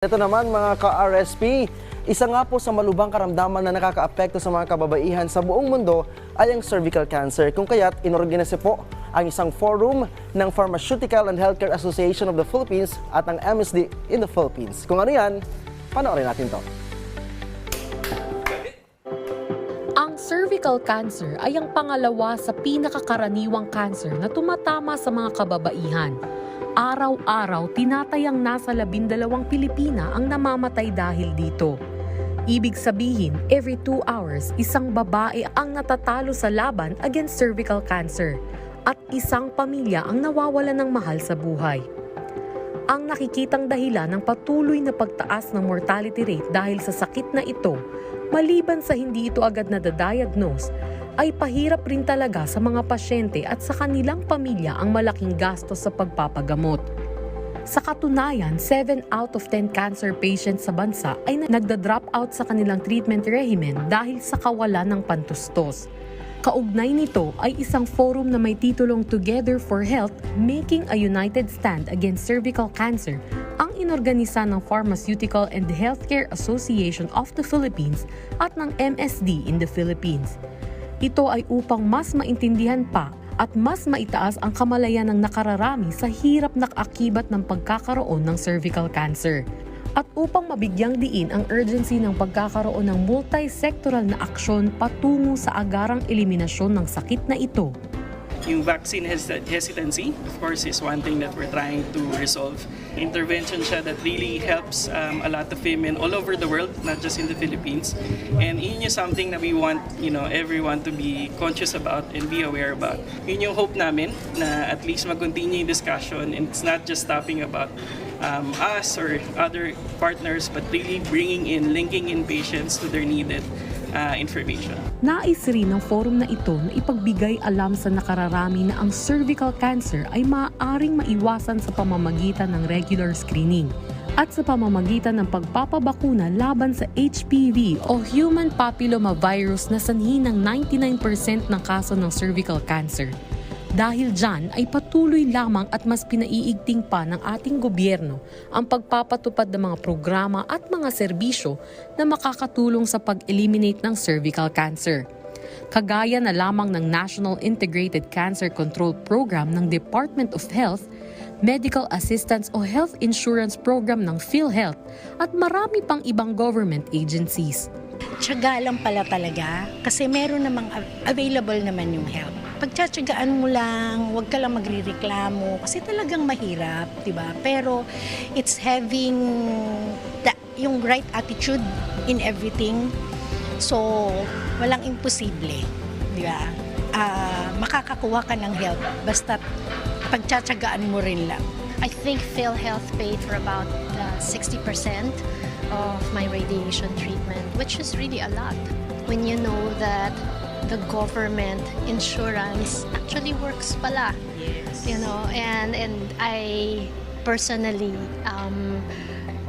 Ito naman mga ka-RSP, isa nga po sa malubhang karamdaman na nakakaapekto sa mga kababaihan sa buong mundo ay ang cervical cancer. Kung kaya't inorganisa po ang isang forum ng Pharmaceutical and Healthcare Association of the Philippines at ang MSD in the Philippines. Kung ano yan, panoorin natin to. Ang cervical cancer ay ang pangalawa sa pinakakaraniwang cancer na tumatama sa mga kababaihan. Araw-araw, tinatayang nasa 12 Pilipina ang namamatay dahil dito. Ibig sabihin, every 2 hours, isang babae ang natatalo sa laban against cervical cancer at isang pamilya ang nawawala ng mahal sa buhay. Ang nakikitang dahilan ng patuloy na pagtaas ng mortality rate dahil sa sakit na ito, maliban sa hindi ito agad nadadiagnose, ay pahirap rin talaga sa mga pasyente at sa kanilang pamilya ang malaking gastos sa pagpapagamot. Sa katunayan, 7 out of 10 cancer patients sa bansa ay nagda-drop out sa kanilang treatment regimen dahil sa kawalan ng pantustos. Kaugnay nito ay isang forum na may titulong Together for Health, Making a United Stand Against Cervical Cancer ang inorganisa ng Pharmaceutical and Healthcare Association of the Philippines at ng MSD in the Philippines. Ito ay upang mas maintindihan pa at mas maitaas ang kamalayan ng nakararami sa hirap na akibat ng pagkakaroon ng cervical cancer. At upang mabigyang diin ang urgency ng pagkakaroon ng multi-sectoral na aksyon patungo sa agarang eliminasyon ng sakit na ito. Yung vaccine hesitancy, of course, is one thing that we're trying to resolve. Intervention siya that really helps a lot of women all over the world, not just in the Philippines. And yun is something that we want, everyone to be conscious about and be aware about. Yun yung hope namin na at least mag-continue yung discussion, and it's not just stopping about us or other partners, but really linking in patients to their needed information. Nais rin ng forum na ito na ipagbigay alam sa nakararami na ang cervical cancer ay maaaring maiwasan sa pamamagitan ng regular screening at sa pamamagitan ng pagpapabakuna laban sa HPV o Human Papillomavirus na sanhi ng 99% ng kaso ng cervical cancer. Dahil dyan ay patuloy lamang at mas pinaiigting pa ng ating gobyerno ang pagpapatupad ng mga programa at mga serbisyo na makakatulong sa pag-eliminate ng cervical cancer. Kagaya na lamang ng National Integrated Cancer Control Program ng Department of Health, Medical Assistance o Health Insurance Program ng PhilHealth at marami pang ibang government agencies. Tiyaga lang pala talaga kasi meron namang available naman yung help. Pagtsatsagaan mo lang, huwag ka lang magrereklamo kasi talagang mahirap, 'di ba? Pero it's having yung right attitude in everything. So, walang imposible, 'di ba? Makakakuha ka ng help basta pagtsatsagaan mo rin lang. I think PhilHealth paid for about 60% of my radiation treatment, which is really a lot when you know that the government insurance actually works pala. Yes. And I personally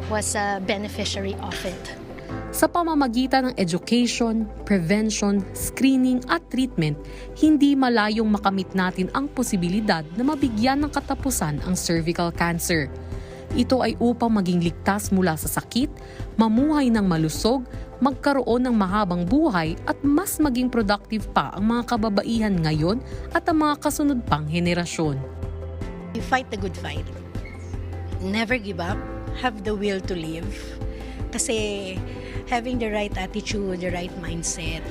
was a beneficiary of it. Sa pamamagitan ng education, prevention, screening at treatment, hindi malayong makamit natin ang posibilidad na mabigyan ng katapusan ang cervical cancer. Ito ay upang maging ligtas mula sa sakit, mamuhay ng malusog, magkaroon ng mahabang buhay at mas maging productive pa ang mga kababaihan ngayon at ang mga kasunod pang henerasyon. You fight the good fight. Never give up. Have the will to live. Kasi having the right attitude, the right mindset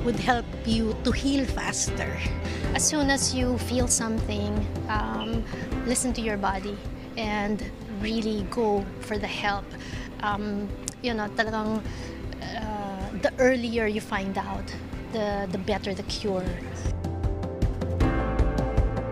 would help you to heal faster. As soon as you feel something, listen to your body and really go for the help. Talagang the earlier you find out, the better the cure.